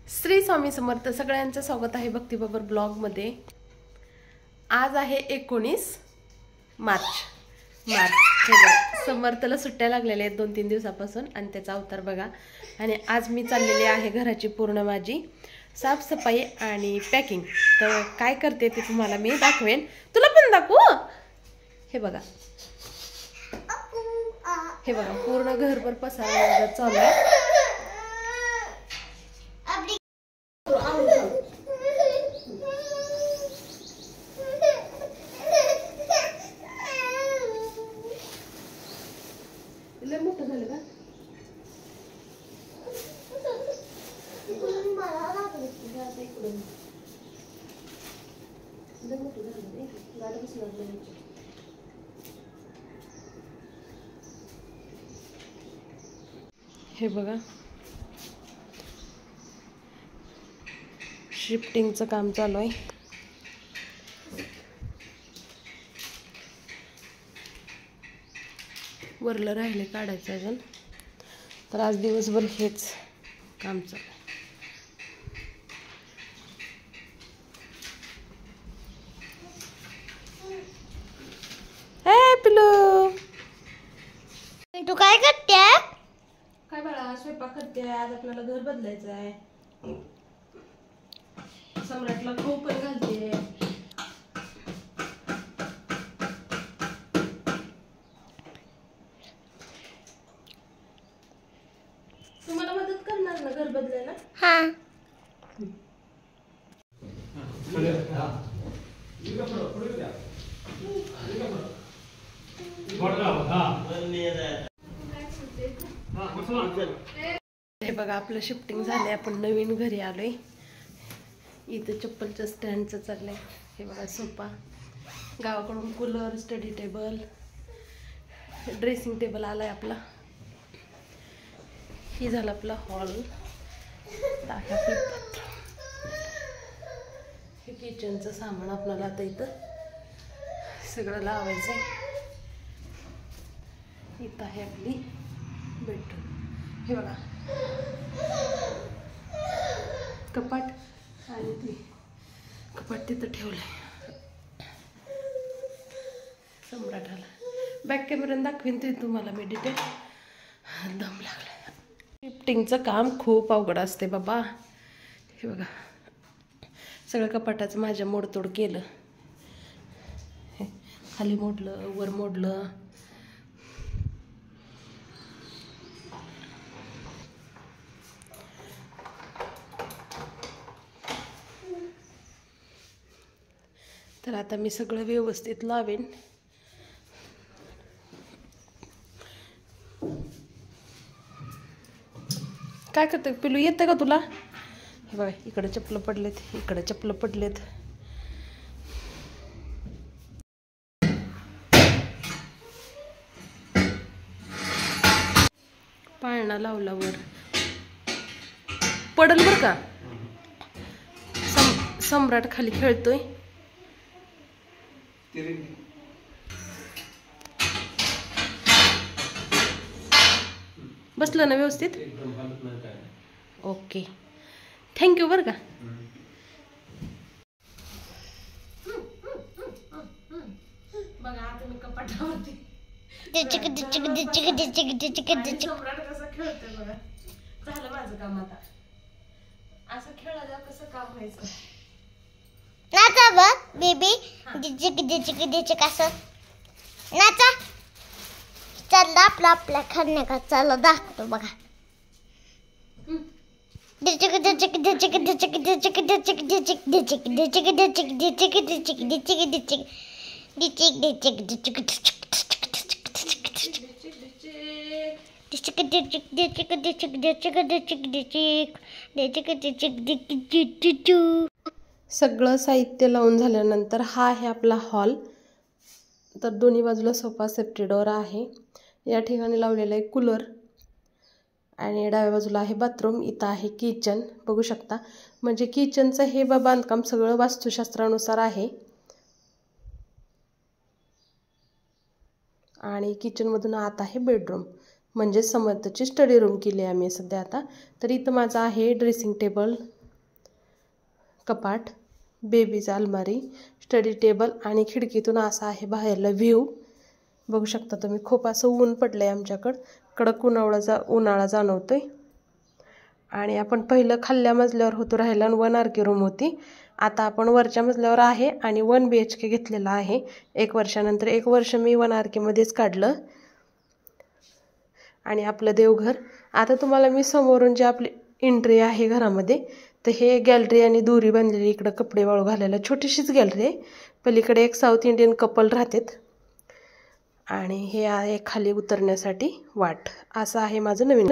श्री स्वामी समर्थ. सगळ्यांचं स्वागत आहे भक्तिबरोबर ब्लॉगमध्ये. आज आहे 19 मार्च. समर्थला सुट्ट्या लागलेल्या आहेत 2-3 दिवसापासून आणि त्याचा अवतार बघा. आणि आज मी चाललेली आहे घराची पूर्ण माझी साफसफाई आणि पॅकिंग. तर काय करते ते तुम्हाला मी दाखवेन. तुला पण दाखवू. हे बघा, हे बघा पूर्ण घरभर पसारा चालू आहे. मोठं झालं का? हे बघा, शिफ्टिंगचं काम चालू आहे. वरलं राहिले काढायचं अजून. तर आज दिवसभर हेच काम चालू आहे. हे पिलू, तू काय करते? काय बाळा? स्वयंपाक करते. आज आपल्याला घर बदलायचं आहे. सम्राटला खाऊ पण घालते. तुम्हाला मदत करणार ना घर बदलायला? हा. हे बघा, आपलं शिफ्टिंग झालंय. आपण नवीन घरी आलोय. इथं चप्पलचं स्टँडचं चाललंय. हे बघा, सोफा, गावाकडून cooler, study table, dressing table आलाय आपला. ही झालं आपला हॉल. हे किचनचं सामान आपल्याला आता इथं सगळं लावायचं आहे. इथं आहे आपली बेडरूम. हे बघा, कपाट आणि ती कपाट तिथं ठेवलंय. सम्राट आला. बॅक कॅमेऱ्याने दाखवीन ते तुम्हाला मी डिटेल. दम लागला. शिफ्टिंगचं काम खूप अवघड असते बाबा. हे बघा, सगळं कपाटाचं माझ्या मोडतोड केलं. खाली मोडलं, वर मोडलं. तर आता मी सगळं व्यवस्थित लावेन. काय करते पिलू? येतं का तुला? हे बघा, इकडे चप्पल पडलेत, इकडे चप्पल पडलेत. पाळणा लावला वर. पडल बर का. सम्राट खाली खेळतोय. बसलं ना व्यवस्थित? ओके, थँक्यू बरं का. बघा, आता मी कपाटावरती सम्राट कसं खेळतोय बघा. झालं माझं काम आता. असं खेळायला कसं काम व्हायचं. नाचा बघ बेबी. कसं नाचा. चाललं आपला आपल्या खाणे का. चाललं दाखवतो बघा. सगळं साहित्य लावून झाल्यानंतर हा आहे आपला हॉल. तर दोन्ही बाजूला सोफा, सेफ्टी डोअर आहे. या ठिकाणी लावलेलं आहे कूलर आणि डाव्या बाजूला आहे बाथरूम. इथं आहे किचन, बघू शकता. म्हणजे किचनचं हे बांधकाम सगळं वास्तुशास्त्रानुसार आहे. आणि किचनमधून आत आहे बेडरूम. म्हणजे समर्थची स्टडी रूम केली आम्ही सध्या आता. तर इथं माझा आहे ड्रेसिंग टेबल, कपाट, बेबीचा अलमारी, स्टडी टेबल आणि खिडकीतून असा आहे बाहेरला व्ह्यू. बघू शकता तुम्ही, खूप असं ऊन पडलं आहे आमच्याकडं, कडक उन्हाळा जाणवतोय. आणि आपण पहिलं खाल्ल्या मजल्यावर होतो राहायला आणि 1 RK रूम होती. आता आपण वरच्या मजल्यावर आहे आणि 1 BHK घेतलेला आहे 1 वर्षानंतर. 1 वर्ष मी 1 RKमध्येच काढलं. आणि आपलं देवघर. आता तुम्हाला मी समोरून जे आपली एंट्री आहे घरामध्ये, तर हे गॅलरी आणि दोरी बांधलेली, इकडं कपडे वाळू घालायला छोटीशीच गॅलरी आहे. पलीकडे एक साऊथ इंडियन कपल राहतात आणि हे आहे खाली उतरण्यासाठी वाट. असं आहे माझं नवीन